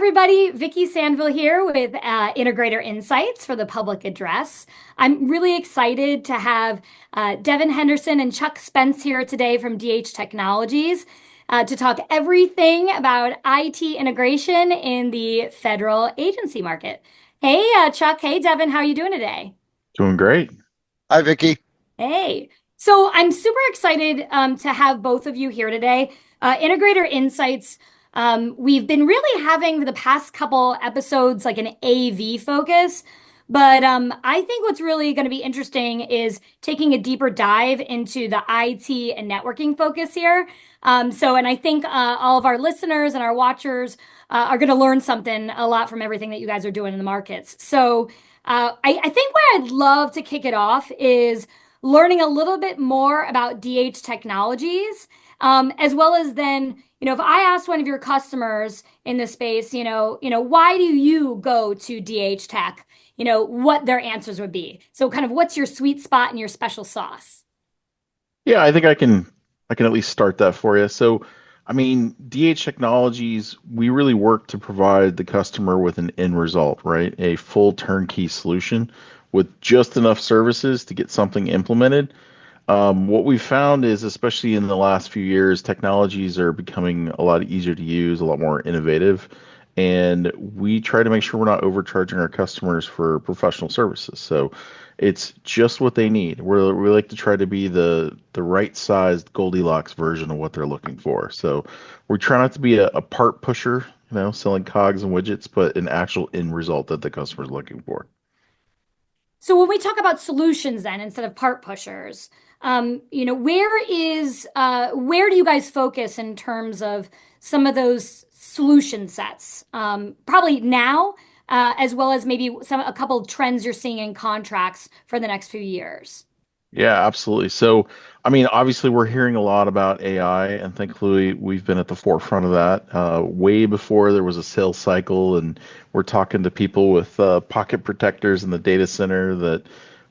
everybody. Vicky Sandville here with Integrator Insights for the public address. I'm really excited to have Devin Henderson and Chuck Spence here today from DH Technologies to talk everything about IT integration in the federal agency market. Hey, Chuck. Hey, Devin. How are you doing today? Doing great. Hi, Vicky. Hey. So I'm super excited to have both of you here today. Integrator Insights, we've been really having the past couple episodes like an AV focus, but I think what's really going to be interesting is taking a deeper dive into the IT and networking focus here. And I think all of our listeners and our watchers are going to learn something a lot from everything that you guys are doing in the markets. I think where I'd love to kick it off is learning a little bit more about DH technologies, as well as then, if I asked one of your customers in this space, why do you go to DH Tech? What their answers would be. So kind of what's your sweet spot and your special sauce? Yeah, I think I can at least start that for you. DH Technologies, we really work to provide the customer with an end result, right? A full turnkey solution with just enough services to get something implemented. What we found is, especially in the last few years, technologies are becoming a lot easier to use, a lot more innovative, and we try to make sure we're not overcharging our customers for professional services. So it's just what they need. We like to try to be the right sized Goldilocks version of what they're looking for. So we try not to be a part pusher, selling cogs and widgets, but an actual end result that the customer's looking for. So when we talk about solutions then instead of part pushers, where do you guys focus in terms of some of those solution sets? Probably now, as well as maybe a couple of trends you're seeing in contracts for the next few years. Yeah, absolutely. Obviously, we're hearing a lot about AI, and thankfully, we've been at the forefront of that way before there was a sales cycle. And we're talking to people with pocket protectors in the data center that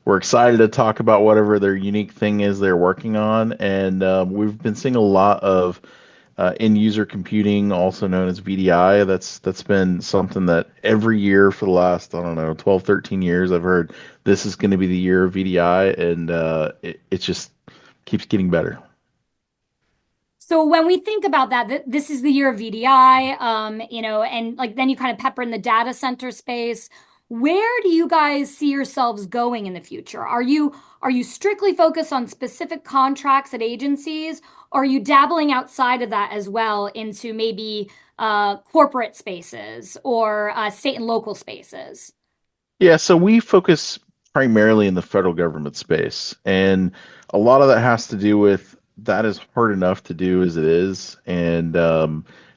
we're excited to talk about whatever their unique thing is they're working on. And we've been seeing a lot of end user computing, also known as VDI. That's been something that every year for the last, I don't know, 12, 13 years, I've heard this is going to be the year of VDI, and it just keeps getting better. So when we think about that, this is the year of VDI, and like then you kind of pepper in the data center space. Where do you guys see yourselves going in the future? Are you strictly focused on specific contracts at agencies, or are you dabbling outside of that as well into maybe corporate spaces or state and local spaces? Yeah, so we focus primarily in the federal government space, and a lot of that has to do with that is hard enough to do as it is, and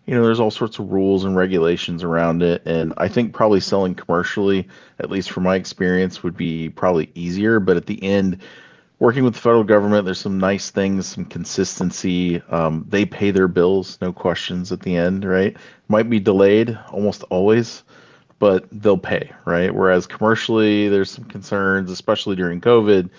there's all sorts of rules and regulations around it, and I think probably selling commercially, at least from my experience, would be probably easier, but at the end, working with the federal government, there's some nice things, some consistency. They pay their bills, no questions at the end, right? Might be delayed almost always, but they'll pay, right? Whereas commercially, there's some concerns, especially during COVID.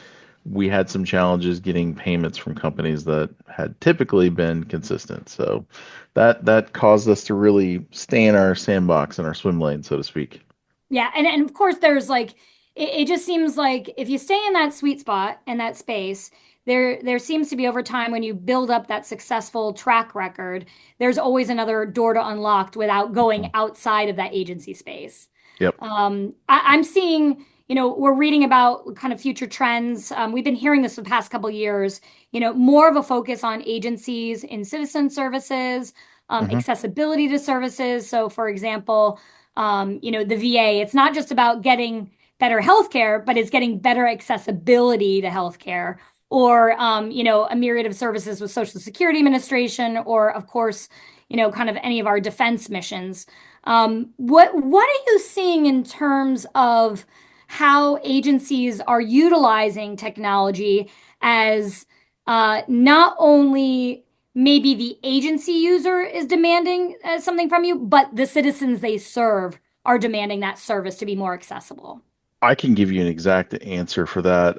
We had some challenges getting payments from companies that had typically been consistent. So that caused us to really stay in our sandbox in our swim lane, so to speak. Yeah, and of course there's like it just seems like if you stay in that sweet spot and that space, there seems to be over time when you build up that successful track record, there's always another door to unlock without going Mhm. outside of that agency space. Yep. I'm seeing, we're reading about kind of future trends. We've been hearing this for the past couple of years, more of a focus on agencies in citizen services, Hmm. accessibility to services. So, for example, the VA, it's not just about getting better healthcare, but it's getting better accessibility to healthcare. Or, a myriad of services with Social Security Administration, or of course, kind of any of our defense missions. What are you seeing in terms of how agencies are utilizing technology as not only maybe the agency user is demanding something from you, but the citizens they serve are demanding that service to be more accessible? I can give you an exact answer for that.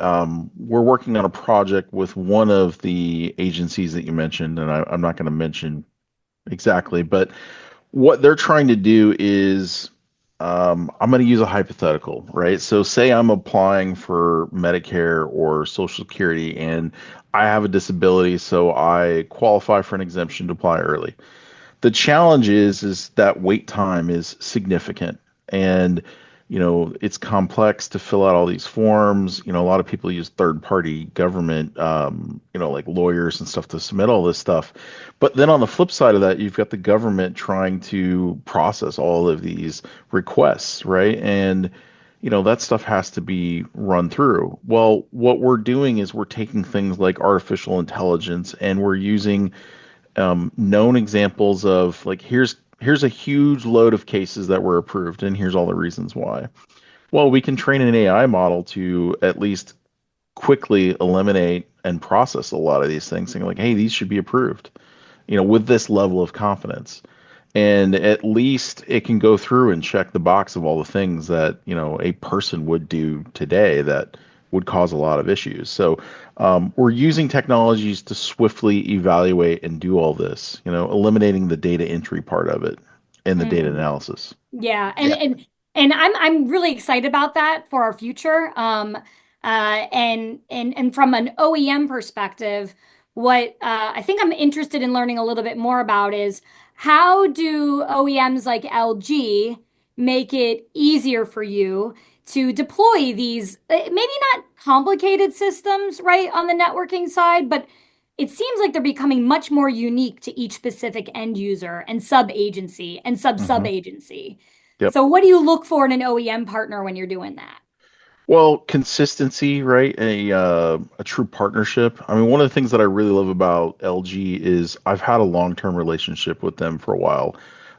We're working on a project with one of the agencies that you mentioned, and I'm not going to mention exactly, but what they're trying to do is, I'm going to use a hypothetical, right? So, say I'm applying for Medicare or Social Security and I have a disability, so I qualify for an exemption to apply early. The challenge is that wait time is significant, and it's complex to fill out all these forms. A lot of people use third party government, like lawyers and stuff to submit all this stuff. But then on the flip side of that, you've got the government trying to process all of these requests, right? And that stuff has to be run through. Well, what we're doing is we're taking things like artificial intelligence and we're using known examples of, like, here's a huge load of cases that were approved and here's all the reasons why. Well, we can train an AI model to at least quickly eliminate and process a lot of these things, saying like, hey, these should be approved, with this level of confidence. And at least it can go through and check the box of all the things that, a person would do today that would cause a lot of issues. So we're using technologies to swiftly evaluate and do all this, eliminating the data entry part of it and the data Mhm. analysis. Yeah, and Yeah, and I'm really excited about that for our future. And from an OEM perspective, what I think I'm interested in learning a little bit more about is how do OEMs like LG make it easier for you to deploy these maybe not complicated systems, right, on the networking side, but it seems like they're becoming much more unique to each specific end user and sub agency and sub hmm agency. yep. So what do you look for in an OEM partner when you're doing that? Well, consistency, right? A true partnership. I mean, one of the things that I really love about LG is I've had a long-term relationship with them for a while.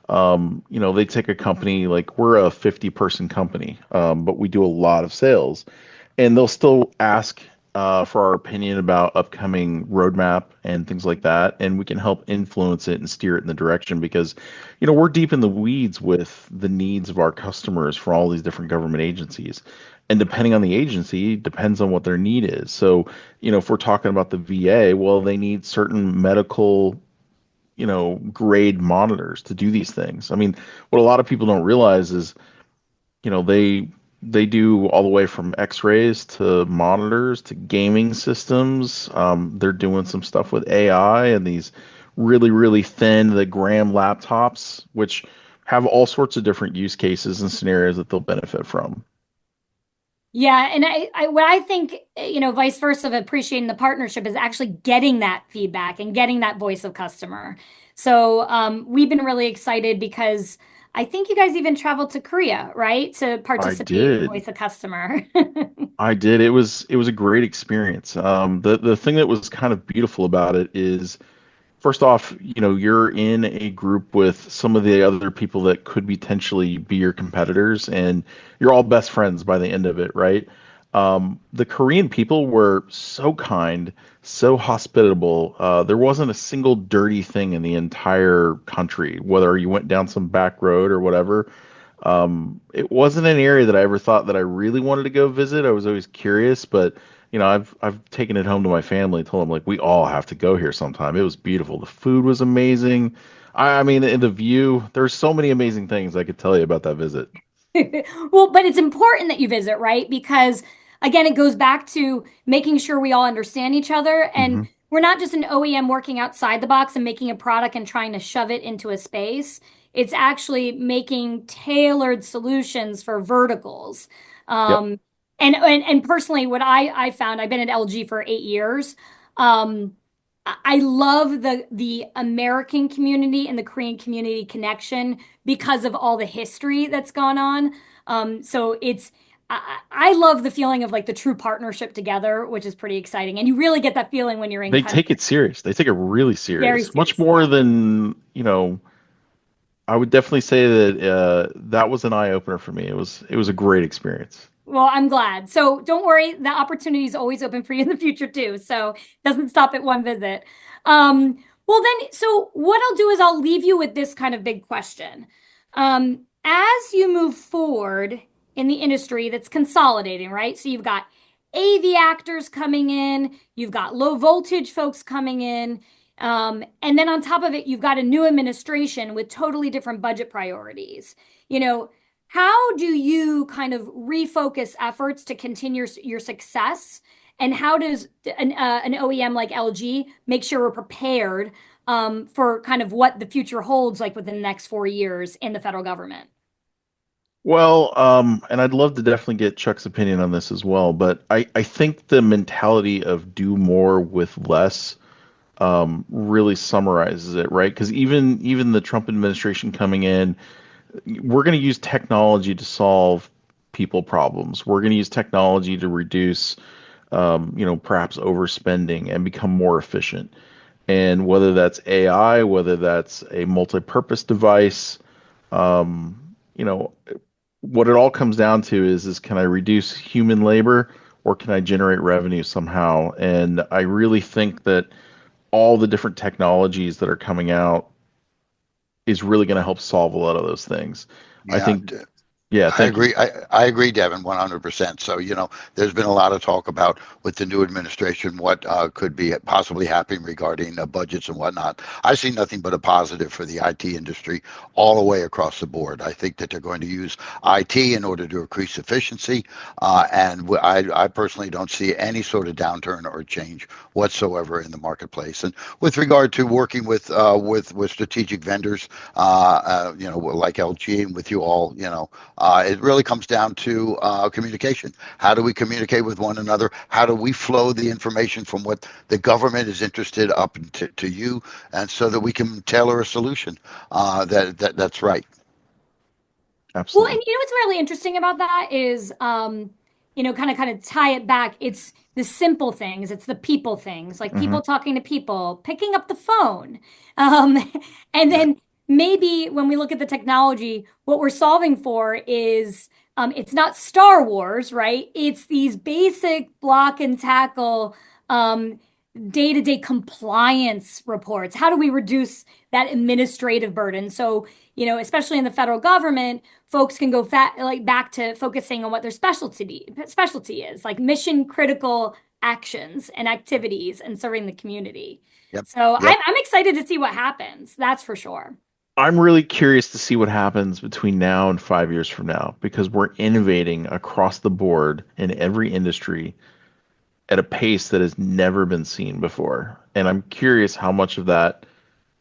They take a company, like, we're a 50-person company, but we do a lot of sales, and they'll still ask for our opinion about upcoming roadmap and things like that, and we can help influence it and steer it in the direction because, we're deep in the weeds with the needs of our customers for all these different government agencies. And depending on the agency, depends on what their need is. So, if we're talking about the VA, well, they need certain medical, grade monitors to do these things. I mean, what a lot of people don't realize is, they do all the way from X-rays to monitors to gaming systems. They're doing some stuff with AI and these really, really thin, the gram laptops, which have all sorts of different use cases and scenarios that they'll benefit from. Yeah, and what I think, vice versa of appreciating the partnership is actually getting that feedback and getting that voice of customer. So we've been really excited because I think you guys even traveled to Korea, right, to I participate in did. voice of customer. I did. It was a great experience. The thing that was kind of beautiful about it is, first off, you're in a group with some of the other people that could potentially be your competitors, and you're all best friends by the end of it, right? The Korean people were so kind, so hospitable. There wasn't a single dirty thing in the entire country, whether you went down some back road or whatever. It wasn't an area that I ever thought that I really wanted to go visit. I was always curious, but I've taken it home to my family, told them like we all have to go here sometime. It was beautiful. The food was amazing. I mean, in the view, there's so many amazing things I could tell you about that visit. Well, but it's important that you visit, right? Because again, it goes back to making sure we all understand each other. And Hmm. we're not just an OEM working outside the box and making a product and trying to shove it into a space. It's actually making tailored solutions for verticals. Yep. Um, and personally, what I found, I've been at LG for 8 years. Um, I love the American community and the Korean community connection because of all the history that's gone on. So I love the feeling of like the true partnership together, which is pretty exciting. And you really get that feeling when you're in They take country. it serious. They take it really Very serious, much seriously. more than, I would definitely say that that was an eye opener for me. It was a great experience. Well, I'm glad. So don't worry, the opportunity is always open for you in the future too. So it doesn't stop at one visit. Well then, so what I'll do is I'll leave you with this kind of big question. As you move forward in the industry that's consolidating, right? So you've got AV actors coming in, you've got low voltage folks coming in. And then on top of it, you've got a new administration with totally different budget priorities. You know, how do you kind of refocus efforts to continue your success? And how does an OEM like LG make sure we're prepared for kind of what the future holds like within the next 4 years in the federal government? Well, and I'd love to definitely get Chuck's opinion on this as well, but I think the mentality of do more with less really summarizes it, right? Because even the Trump administration coming in, we're going to use technology to solve people problems. We're going to use technology to reduce, perhaps overspending and become more efficient. And whether that's AI, whether that's a multi-purpose device, you know, what it all comes down to is can I reduce human labor or can I generate revenue somehow? And I really think that all the different technologies that are coming out is really going to help solve a lot of those things. I Yeah, think, yeah, I thank you. agree. I agree, Devin, 100%. So, there's been a lot of talk about with the new administration what could be possibly happening regarding budgets and whatnot. I see nothing but a positive for the IT industry all the way across the board. I think that they're going to use IT in order to increase efficiency, and I personally don't see any sort of downturn or change whatsoever in the marketplace. And with regard to working with strategic vendors, like LG and with you all, it really comes down to communication. How do we communicate with one another? How do we flow the information from what the government is interested up to you, and so that we can tailor a solution that's right. Well, and Absolutely. what's really interesting about that is, kind of tie it back. It's the simple things. It's the people things, like Hmm. people talking to people, picking up the phone. Um, and Yeah. then maybe when we look at the technology, what we're solving for is, it's not Star Wars, right? It's these basic block and tackle, um, day-to-day compliance reports. How do we reduce that administrative burden? So, especially in the federal government, folks can go back to focusing on what their specialty is, like mission critical actions and activities and serving the community. Yep. So Yep. I'm excited to see what happens. That's for sure. I'm really curious to see what happens between now and 5 years from now because we're innovating across the board in every industry at a pace that has never been seen before. And I'm curious how much of that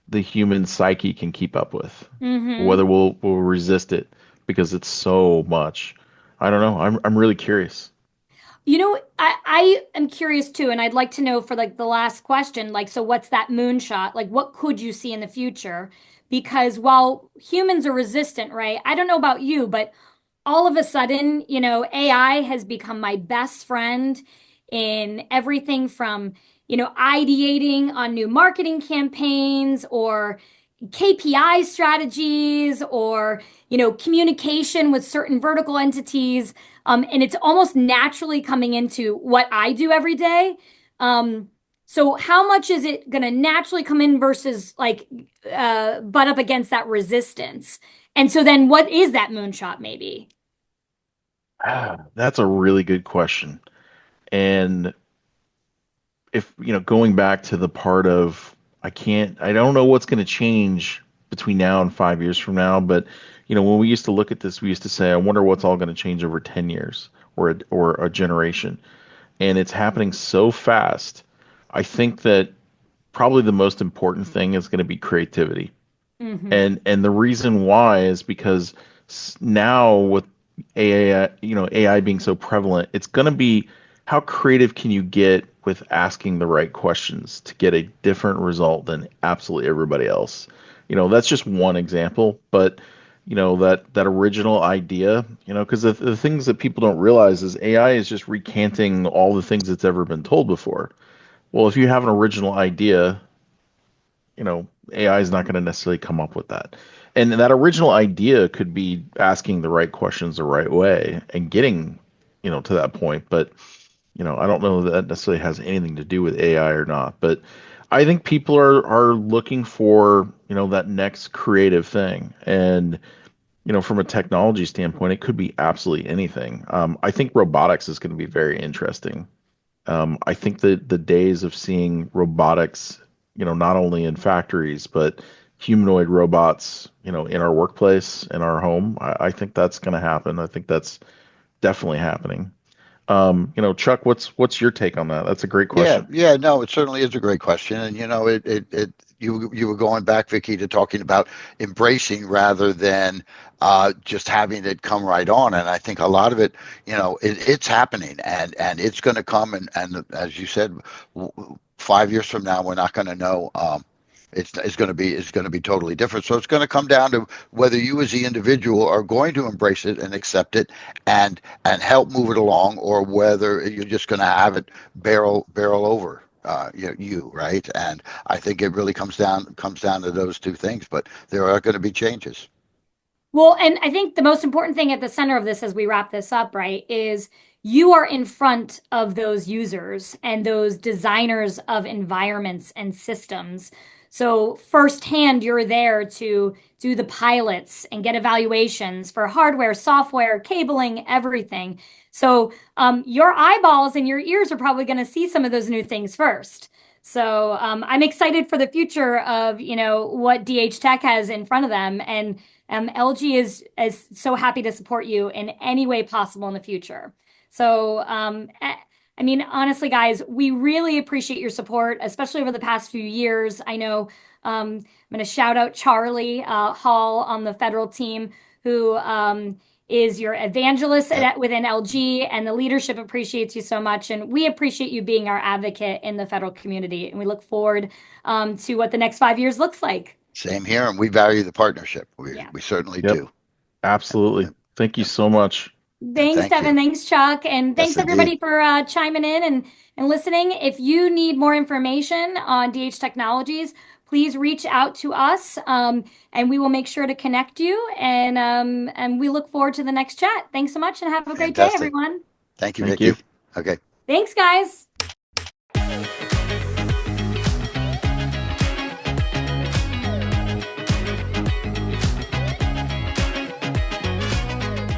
the human psyche can keep up with, Hmm. whether we'll resist it because it's so much. I don't know. I'm really curious. I am curious too, and I'd like to know for like the last question, like, so what's that moonshot? Like, what could you see in the future? Because while humans are resistant, right? I don't know about you, but all of a sudden, AI has become my best friend in everything from, ideating on new marketing campaigns or KPI strategies or, communication with certain vertical entities. And it's almost naturally coming into what I do every day. So how much is it going to naturally come in versus like butt up against that resistance? And so then what is that moonshot maybe? That's a really good question. And if, going back to the part of I don't know what's going to change between now and 5 years from now, but when we used to look at this, we used to say, I wonder what's all going to change over 10 years or a generation. And it's happening so fast. I think that probably the most important thing is going to be creativity. Hmm. And the reason why is because now with AI, AI being so prevalent, it's going to be how creative can you get with asking the right questions to get a different result than absolutely everybody else. That's just one example, but that original idea, because the things that people don't realize is AI is just recanting all the things that's ever been told before. Well, if you have an original idea, AI is not going to necessarily come up with that. And that original idea could be asking the right questions the right way and getting, to that point. But, I don't know that that necessarily has anything to do with AI or not. But I think people are looking for, that next creative thing. And, from a technology standpoint, it could be absolutely anything. I think robotics is going to be very interesting. I think that the days of seeing robotics not only in factories, but humanoid robots, in our workplace, in our home. I think that's going to happen. I think that's definitely happening. Chuck, what's your take on that? That's a great Yeah, question. yeah, no, it certainly is a great question, and you were going back, Vicky, to talking about embracing rather than just having it come right on, and I think a lot of it, it's happening, and it's going to come, and as you said, 5 years from now, we're not going to know. It's going to be totally different. So it's going to come down to whether you as the individual are going to embrace it and accept it and help move it along, or whether you're just going to have it barrel over you, right? And I think it really comes down to those two things. But there are going to be changes. Well, and I think the most important thing at the center of this as we wrap this up, right, is you are in front of those users and those designers of environments and systems. So firsthand, you're there to do the pilots and get evaluations for hardware, software, cabling, everything. So your eyeballs and your ears are probably going to see some of those new things first. So I'm excited for the future of, what DH Tech has in front of them. And LG is so happy to support you in any way possible in the future. So, I mean, honestly, guys, we really appreciate your support, especially over the past few years. I know I'm going to shout out Charlie Hall on the federal team, who is your evangelist Yep. within LG, and the leadership appreciates you so much. And we appreciate you being our advocate in the federal community. And we look forward to what the next 5 years looks like. Same here, and we value the partnership. We Yeah. we certainly Yep, do. absolutely. Yep, Thank you yep. so much. And Thanks, thank Devin. you. Thanks, Chuck. And Yes, thanks, indeed. everybody, for chiming in and listening. If you need more information on DH Technologies, please reach out to us, and we will make sure to connect you. And we look forward to the next chat. Thanks so much, and have a great day, Fantastic. everyone. Thank you, Thank you. Vicky. Okay. Thanks, guys.